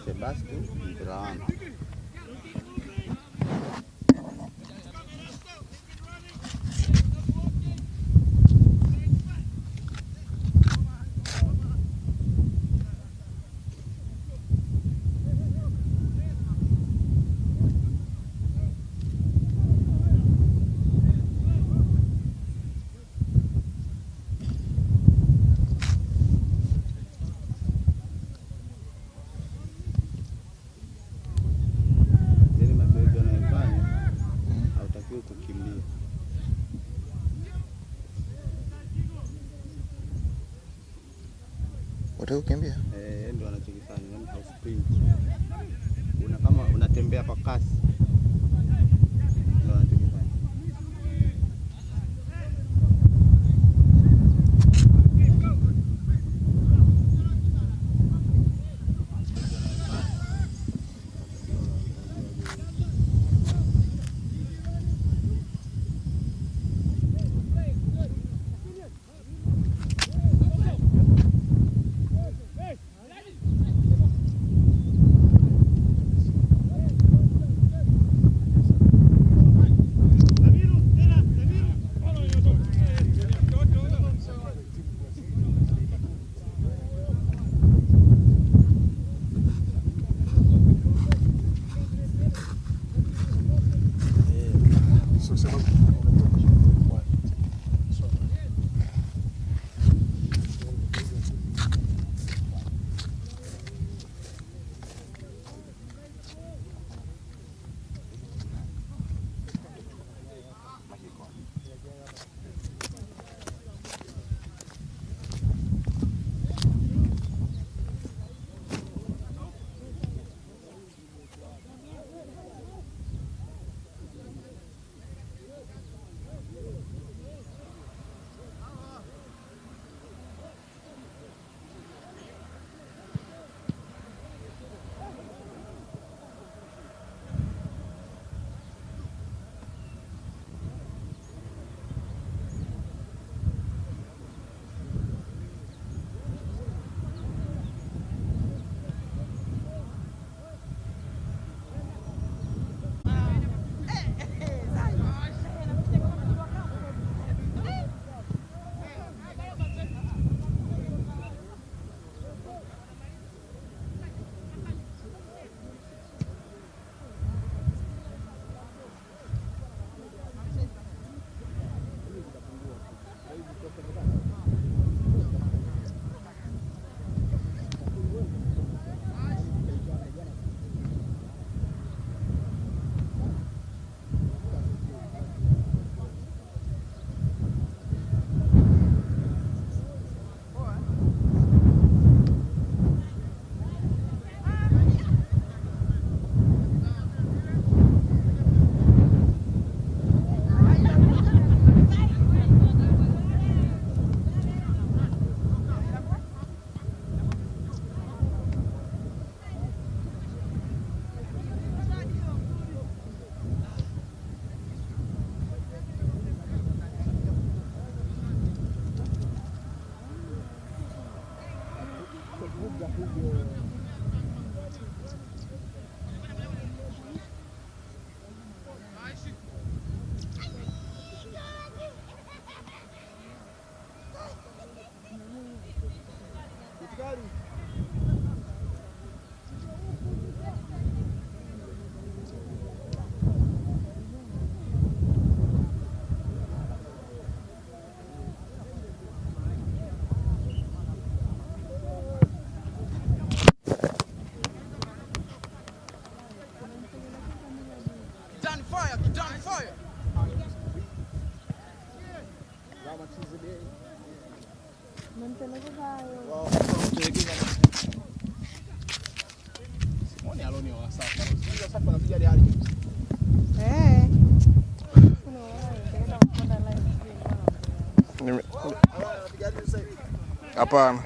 kurusha basi tu mpira wangu. Wataka kukimbia? Ndio anachokifanya, yani house sprint. Kama unatembea kwa kasi. Ndio anachokifanya. Hapana.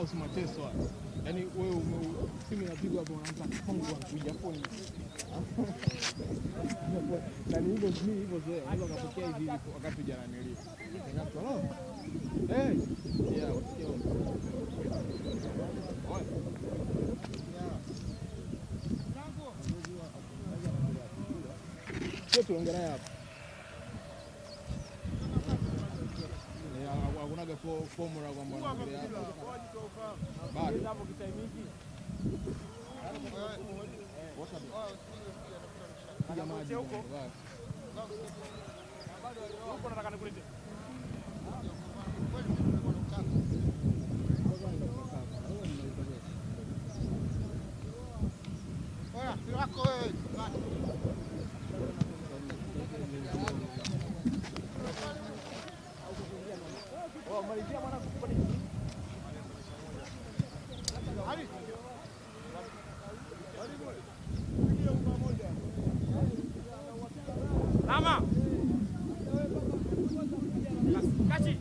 house mateso. Yaani wewe simu inapigwa hapo unaanza kufungwa kuja phone. Na ni hivyo zoea. Unaweza kupokea hivi wakati hujananilia. Ngapi? Eh. Yeah, usikie. Sio tuongelea hapa. Hakunaga formula kwamba anaongelea hapa. Bado hapo kitaimiki. Jamaa huko. Huko nataka nikulete. Wako wewe. Malizia mwana kukupa nini? Hadi. Mama. Kachi.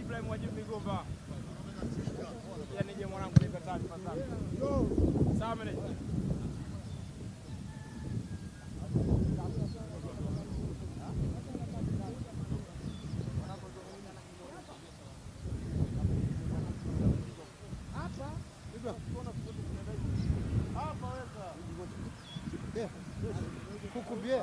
Ibrahim wajibu migomba. Yaani je mwanangu nipe taarifa sana. Sawa mimi. Kukumbie.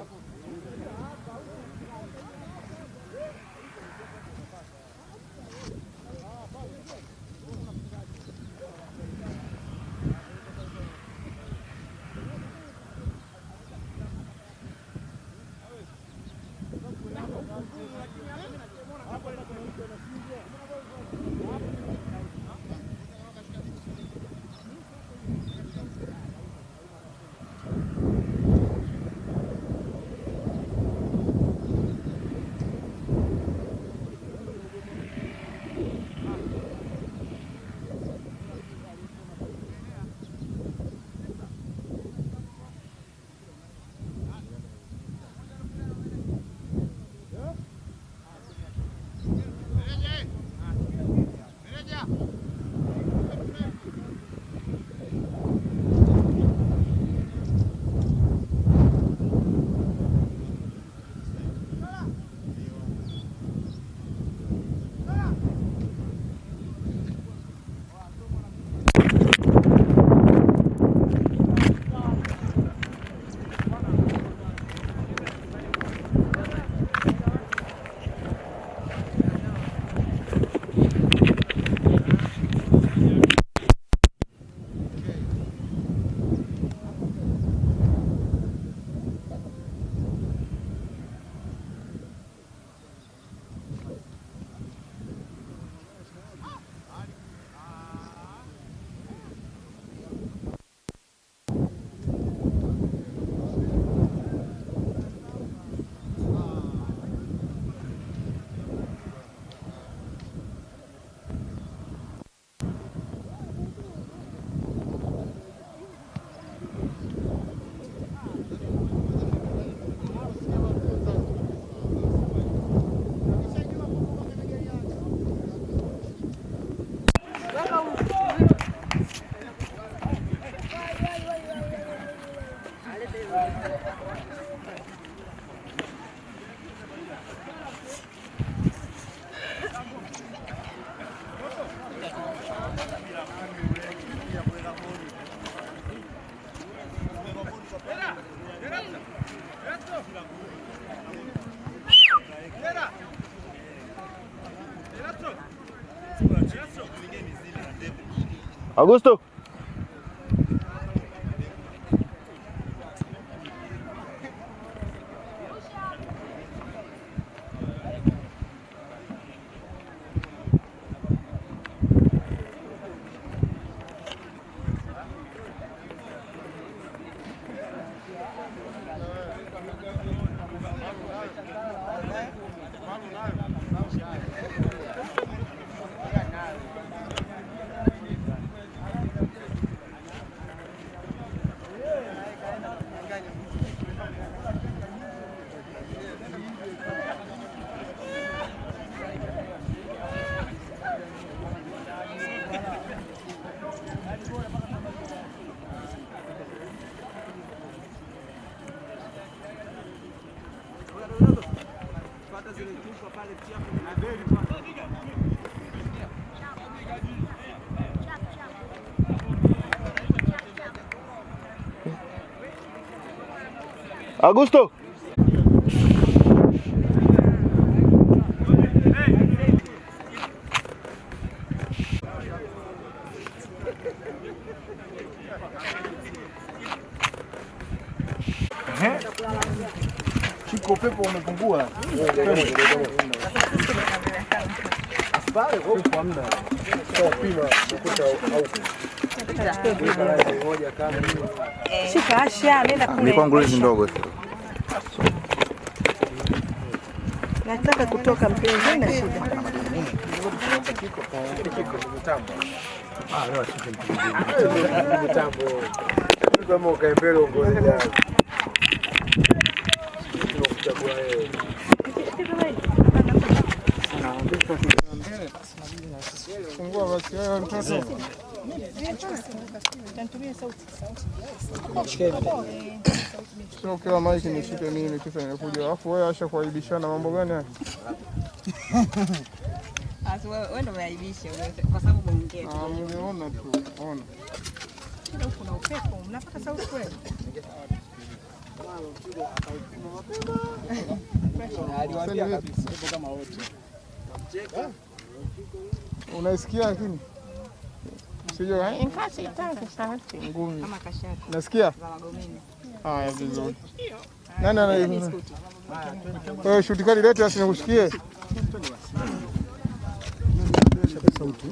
Augusto. Augusto. Chiko pepo umepungua. Asibale kwa muda. Kwa pima ukuta au. Shika asha nenda kule. Ni kwangulizi ndogo tu. Nataka kutoka mpenzi na shida. Leo mitambo. Kama ukaembele ngozi yako. Fungua basi wewe mtoto. Sio kila maiki nishike mimi kisa nimekuja. Alafu wewe Asha kuaibishana mambo gani haya? Asa wewe ndio umeaibisha kwa sababu muongee. Mmeona tu. Ona. Kila kuna upepo, mnapata sauti kweli? Unaisikia lakini? Sio Inkasi tangu sauti. ngumi. Kama kashati. Nasikia? Za Magomeni. Haya vizuri. Nani ana wewe shuti kali lete asinikusikie. Sauti.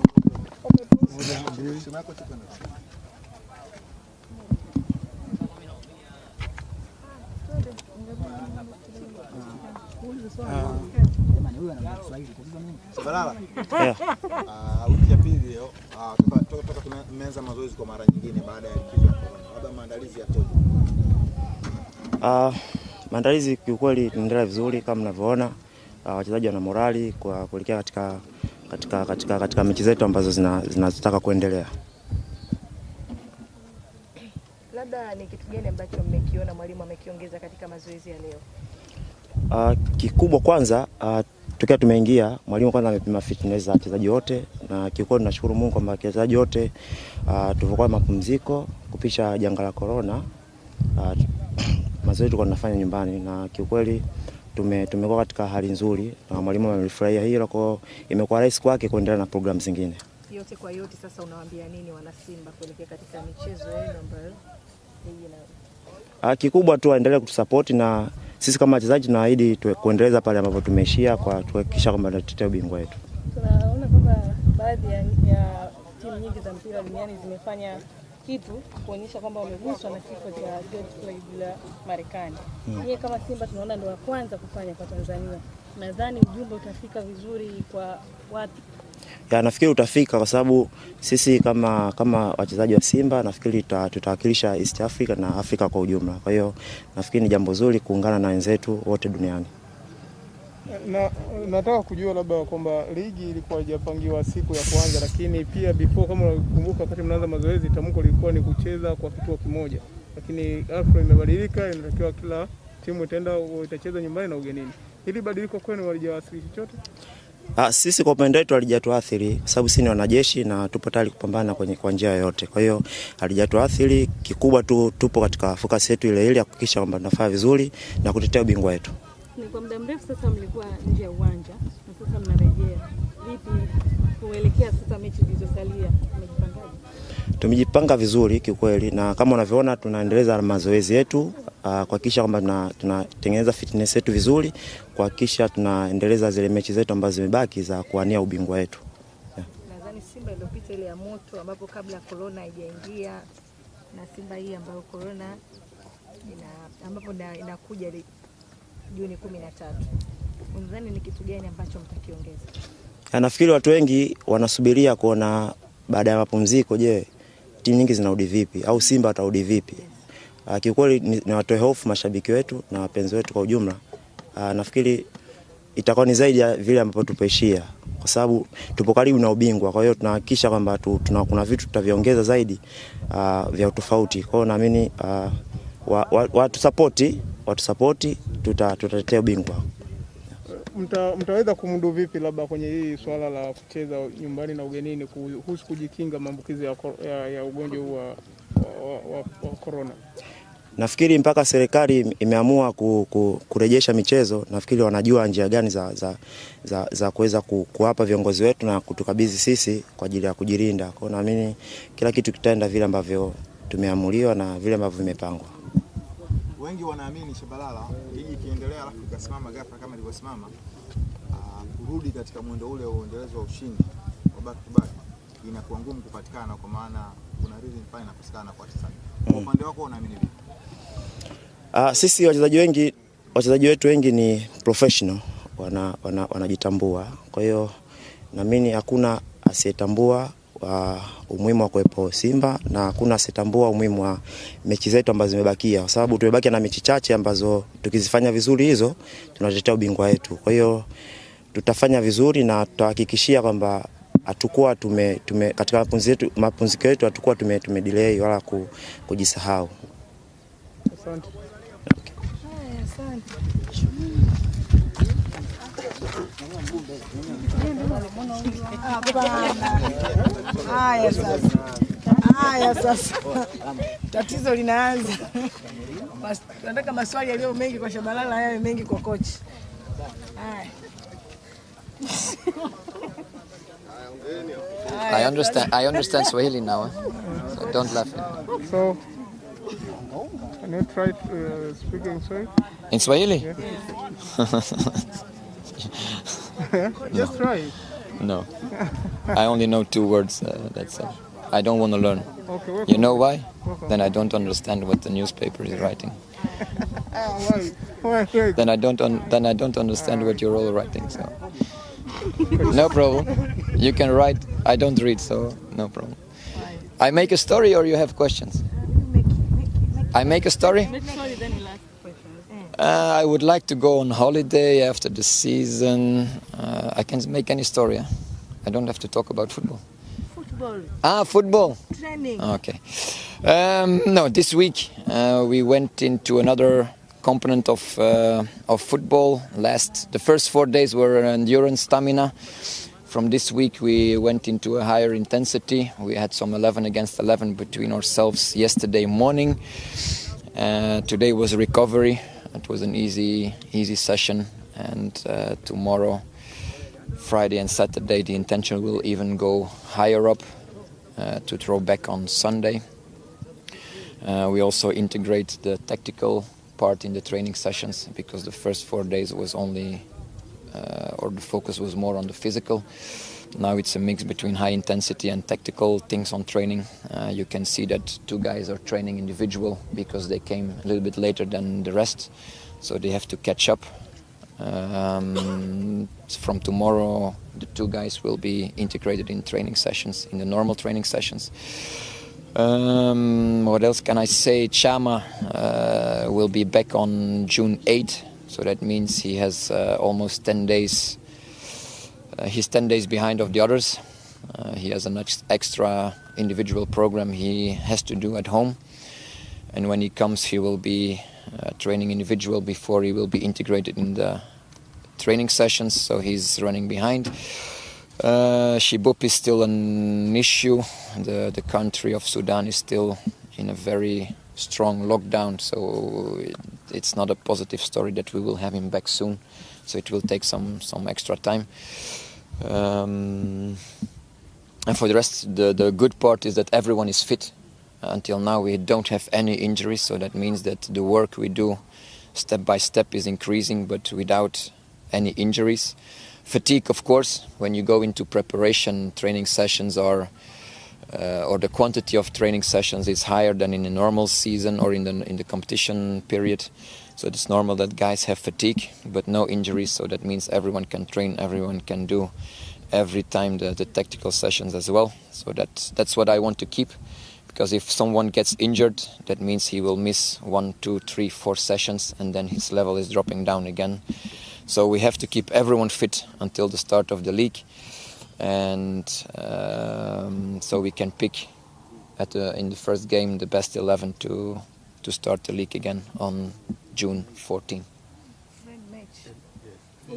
Wiki ya pili toka tumeanza mazoezi kwa mara nyingine baada ya likizo ya corona. Labda maandalizi yatoje? Maandalizi kiukweli yanaendelea vizuri kama mnavyoona. Wachezaji wana morali kwa kuelekea katika mechi zetu ambazo zinataka kuendelea. Labda ni kitu gani ambacho mmekiona mwalimu amekiongeza katika mazoezi ya leo? Kikubwa kwanza tokea tumeingia mwalimu kwanza amepima fitness za wachezaji wote, na kiukweli tunashukuru Mungu kwamba wachezaji wote tulivyokuwa mapumziko kupisha janga la corona, mazoezi tulikuwa tunafanya nyumbani, na kiukweli tumekuwa katika hali nzuri na mwalimu amefurahia hilo, kwa imekuwa rahisi kwake kuendelea na program zingine. Yote kwa yote sasa unawaambia nini wana Simba kuelekea katika michezo yenu ambayo kikubwa tu aendelee kutusupport, na sisi kama wachezaji tunaahidi kuendeleza pale ambapo tumeishia kwa kuhakikisha kwamba tunatetea ubingwa wetu. Tunaona kwamba baadhi ya timu nyingi za mpira duniani zimefanya kitu kuonyesha kwamba wameguswa na kifo cha George Floyd la Marekani. Yeye kama Simba tunaona ndio wa kwanza kufanya kwa Tanzania. Nadhani ujumbe utafika vizuri kwa watu. Nafikiri utafika kwa sababu sisi kama wachezaji wa Simba nafikiri tutawakilisha East Africa na Afrika kwa ujumla. Kwa hiyo nafikiri ni jambo zuri kuungana na wenzetu wote duniani. Nataka kujua labda kwamba ligi ilikuwa haijapangiwa siku ya kwanza, lakini pia before kama unakumbuka wakati mnaanza mazoezi tamko lilikuwa ni kucheza kwa kituo kimoja. Lakini afro imebadilika, inatakiwa kila timu itacheza nyumbani na ugenini. Hili badiliko kwenu walijawasili chochote? Sisi kwa upande wetu halijatuathiri kwa sababu sisi ni wanajeshi na tupo tayari kupambana kwa njia yoyote. Kwa hiyo halijatuathiri, kikubwa tu tupo katika focus yetu ile ile kuhakikisha kwamba tunafanya vizuri na kutetea ubingwa wetu. Ni kwa muda mrefu sasa mlikuwa nje ya uwanja na sasa mnarejea. Vipi kuelekea sasa mechi zilizosalia? Mmejipangaje? Tumejipanga vizuri kiukweli, na kama unavyoona tunaendeleza mazoezi yetu kuhakikisha kwamba tunatengeneza fitness yetu vizuri, kuhakikisha tunaendeleza zile mechi zetu ambazo zimebaki za kuania ubingwa wetu. Nadhani Simba iliyopita ile ya moto ambapo kabla corona haijaingia, na Simba hii ambayo corona ambapo inakuja Juni 13. Unadhani ni kitu gani ambacho mtakiongeza? Nafikiri watu wengi wanasubiria kuona baada ya mapumziko, je, timu nyingi zinarudi vipi au Simba atarudi vipi? Kiukweli ni watoe hofu mashabiki wetu na wapenzi wetu kwa ujumla. Nafikiri itakuwa ni zaidi ya vile ambapo tupoishia kwa sababu tupo karibu na ubingwa. Kwa hiyo tunahakikisha kwamba kuna vitu tutaviongeza zaidi vya utofauti. Kwa hiyo naamini watu support tutatetea ubingwa. Mtaweza kumudu vipi labda kwenye hii swala la kucheza nyumbani na ugenini kuhusu kujikinga maambukizi ya ugonjwa huu wa corona? nafikiri mpaka serikali imeamua kurejesha michezo, nafikiri wanajua njia gani za kuweza kuwapa viongozi wetu na kutukabidhi sisi kwa ajili ya kujilinda. Kwa naamini kila kitu kitaenda vile ambavyo tumeamuliwa na vile ambavyo vimepangwa. Wengi wanaamini Shabalala ligi ikiendelea alafu ikasimama ghafla kama ilivyosimama, kurudi katika mwendo ule wa uendelezo wa ushindi wa back to back inakuwa ngumu kupatikana, kwa maana kuna reason pale inakosekana kwa sasa. Kwa upande wako unaamini vipi? Sisi wachezaji wetu wengi ni professional, wanajitambua. Kwa hiyo naamini hakuna asiyetambua umuhimu wa kuwepo Simba na hakuna asiyetambua umuhimu wa mechi zetu ambazo zimebakia, kwa sababu tumebaki na mechi chache ambazo tukizifanya vizuri hizo tunatetea ubingwa wetu. Kwa hiyo tutafanya vizuri na tutahakikishia kwamba hatakuwa katika mapumziko yetu hatakuwa tumedelay wala kujisahau. Asante. Asante. Haya sasa. Tatizo linaanza. Nataka maswali yaliyo mengi kwa Shabalala yawe mengi kwa kocha. Haya. I understand Swahili now, so don't laugh. So, can you try speaking Swahili? In Swahili? Yeah. Just try. No. I only know 2 words, that's it. I don't want to learn. Okay, welcome. You know why? Welcome. Then I don't understand what the newspaper is writing. Why? Then I don't understand what you're all writing, so no problem. You can write. I don't read, so no problem. I make a story, or you have questions? I make a story? I would like to go on holiday after the season. I can make any story. I don't have to talk about football. Football. Training. Okay. No, this week we went into another component of football. The first 4 days were endurance, stamina. From this week we went into a higher intensity. We had some 11 against 11 between ourselves yesterday morning. Today was recovery. It was an easy session, and tomorrow, Friday and Saturday, the intention will even go higher up to throw back on Sunday. We also integrate the tactical part in the training sessions, because the first 4 days was only, or the focus was more on the physical. Now it's a mix between high intensity and tactical things on training. You can see that 2 guys are training individual because they came a little bit later than the rest, so they have to catch up. From tomorrow, the 2 guys will be integrated in training sessions, in the normal training sessions. What else can I say? Chama will be back on June 8th, so that means he has almost 10 days. He's 10 days behind of the others. He has an extra individual program he has to do at home. And when he comes, he will be training individual before he will be integrated in the training sessions, so he's running behind. Shibop is still an issue. The country of Sudan is still in a very strong lockdown, so it's not a positive story that we will have him back soon. So it will take some extra time. And for the rest, the good part is that everyone is fit. Until now we don't have any injuries, so that means that the work we do step by step is increasing, but without any injuries. Fatigue, of course, when you go into preparation, training sessions or the quantity of training sessions is higher than in a normal season or in the competition period. So it's normal that guys have fatigue, but no injuries. So that means everyone can train, everyone can do every time the tactical sessions as well. So that's what I want to keep, because if someone gets injured, that means he will miss 1, 2, 3, 4 sessions, and then his level is dropping down again. So we have to keep everyone fit until the start of the league, and so we can pick in the first game the best 11 to start the league again on June 14.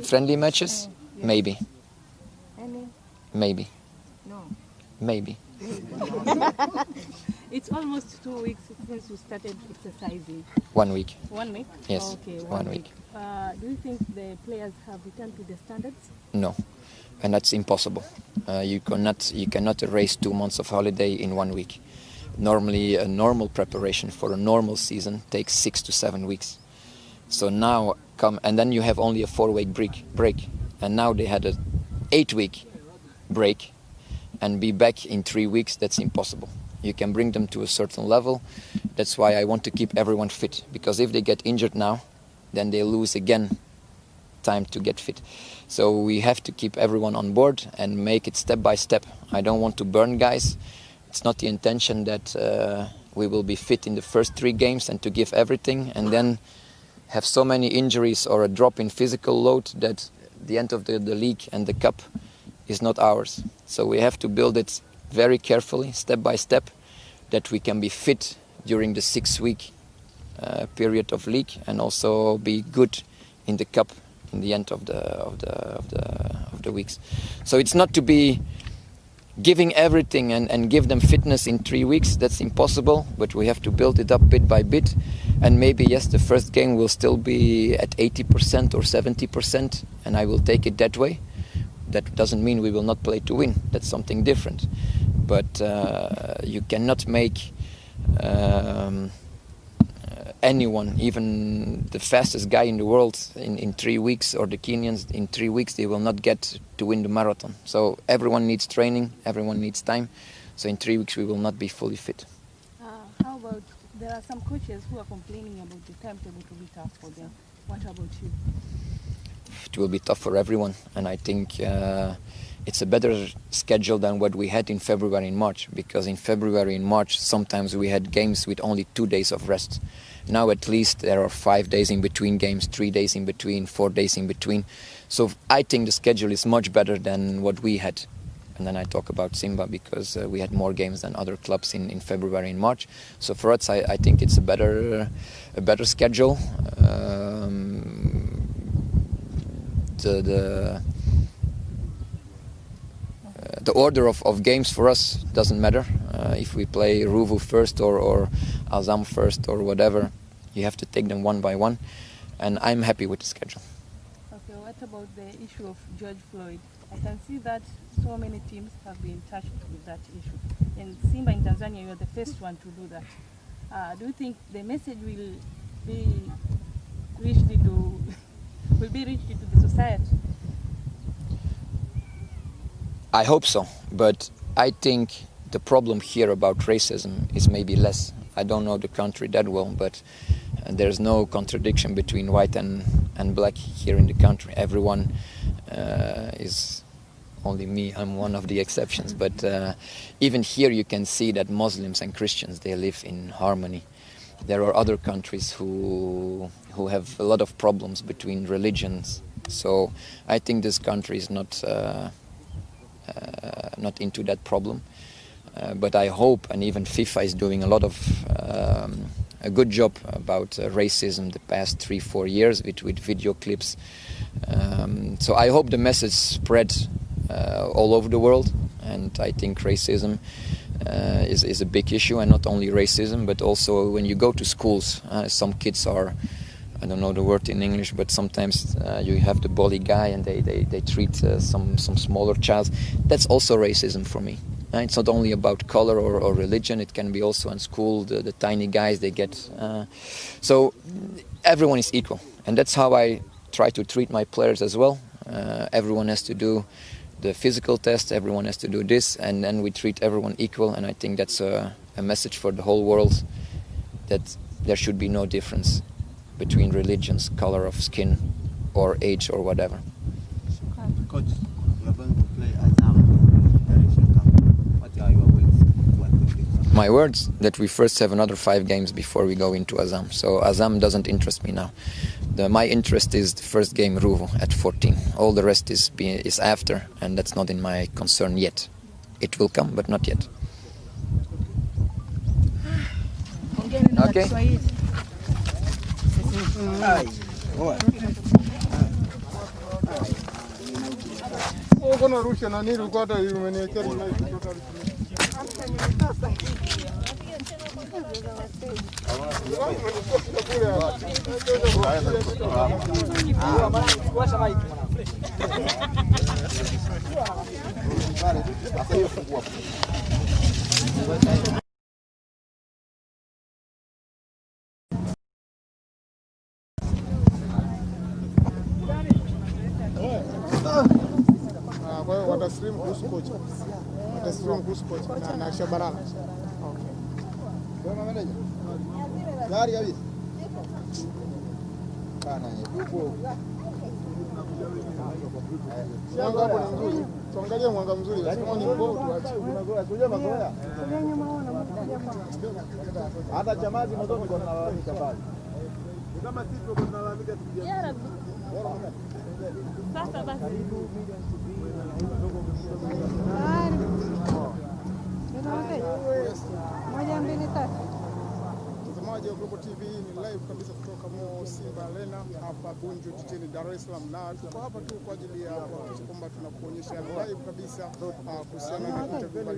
Friendly matches? Yes. Maybe. Any? Maybe. No. Maybe. It's almost 2 weeks since you started exercising. 1 week. 1 week? Yes, Okay, 1 week. Do you think the players have returned to the standards? No, and that's impossible. You cannot erase 2 months of holiday in 1 week. Normally, a normal preparation for a normal season takes 6 to 7 weeks. So now and then you have only a 4-week break, and now they had a 8-week break, and be back in 3 weeks. That's impossible. You can bring them to a certain level. That's why I want to keep everyone fit, because if they get injured now, then they lose again time to get fit. So we have to keep everyone on board and make it step by step. I don't want to burn guys. It's not the intention that we will be fit in the first 3 games and to give everything and then have so many injuries or a drop in physical load that the end of the league and the cup is not ours. So we have to build it very carefully, step by step, that we can be fit during the 6-week period of league and also be good in the cup in the end of the weeks. So it's not to be giving everything and give them fitness in 3 weeks. That's impossible, but we have to build it up bit by bit. And maybe, yes, the first game will still be at 80% or 70%, and I will take it that way. That doesn't mean we will not play to win. That's something different. But you cannot make anyone, even the fastest guy in the world, in 3 weeks, or the Kenyans in 3 weeks, they will not get to win the marathon. So everyone needs training, everyone needs time. So in 3 weeks we will not be fully fit. How about, there are some coaches who are complaining about the timetable to be tough for them. What about you? It will be tough for everyone, and I think it's a better schedule than what we had in February and March, because in February and March sometimes we had games with only 2 days of rest. Now at least there are 5 days in between games, 3 days in between, 4 days in between. So I think the schedule is much better than what we had. And then I talk about Simba because we had more games than other clubs in February and March. So for us, I think it's a better schedule. The order of games for us doesn't matter. If we play Ruvu first or Azam first or whatever, you have to take them one by one. And I'm happy with the schedule. Okay, what about the issue of George Floyd? I can see that so many teams have been touched with that issue. And Simba in Tanzania, you're the first one to do that. Do you think the message will be reached to the society? I hope so, but I think the problem here about racism is maybe less. I don't know the country that well, but there's no contradiction between white and black here in the country. Everyone is, only me, I'm one of the exceptions, but even here you can see that Muslims and Christians, they live in harmony. There are other countries who have a lot of problems between religions, so I think this country is not into that problem, but I hope, and even FIFA is doing a lot of a good job about racism the past 3-4 years with video clips. So I hope the message spreads all over the world, and I think racism is a big issue, and not only racism, but also when you go to schools, some kids are, I don't know the word in English, but sometimes you have the bully guy and they treat some smaller child. That's also racism for me. It's not only about color or religion, it can be also in school, the tiny guys they get. So everyone is equal, and that's how I try to treat my players as well. Everyone has to do the physical test, everyone has to do this, and then we treat everyone equal, and I think that's a message for the whole world, that there should be no difference between religions, color of skin, or age, or whatever. Coach, you are going to play Azam Federation Cup. What are your words? My words? That we first have another 5 games before we go into Azam. So Azam doesn't interest me now. My interest is the first game, Ruvu, at 14. All the rest is after, and that's not in my concern yet. It will come, but not yet. Okay. Russia na nini kwa hata Kwa hiyo wataslimu kuhusu kocha. Wataslimu kuhusu kocha na Shabalala. Okay. Wewe meneja. Gari kabisa. Bana yupo. Mwanga hapo ni mzuri. Tuangalie mwanga mzuri. Kama ni mbovu tuache. Unajua mazoea. Hata chamazi mwanzo kwa tunalalamika pale. Kama sisi tuko tunalalamika tujia. Ya Rabbi. Sasa basi. Mtazamaji wa Global TV ni live kabisa kutoka Simba Arena hapa Bunju jijini Dar es Salaam, na tuko hapa tu kwa ajili ya kuhakikisha kwamba tunakuonyesha live kabisa kuhusiana na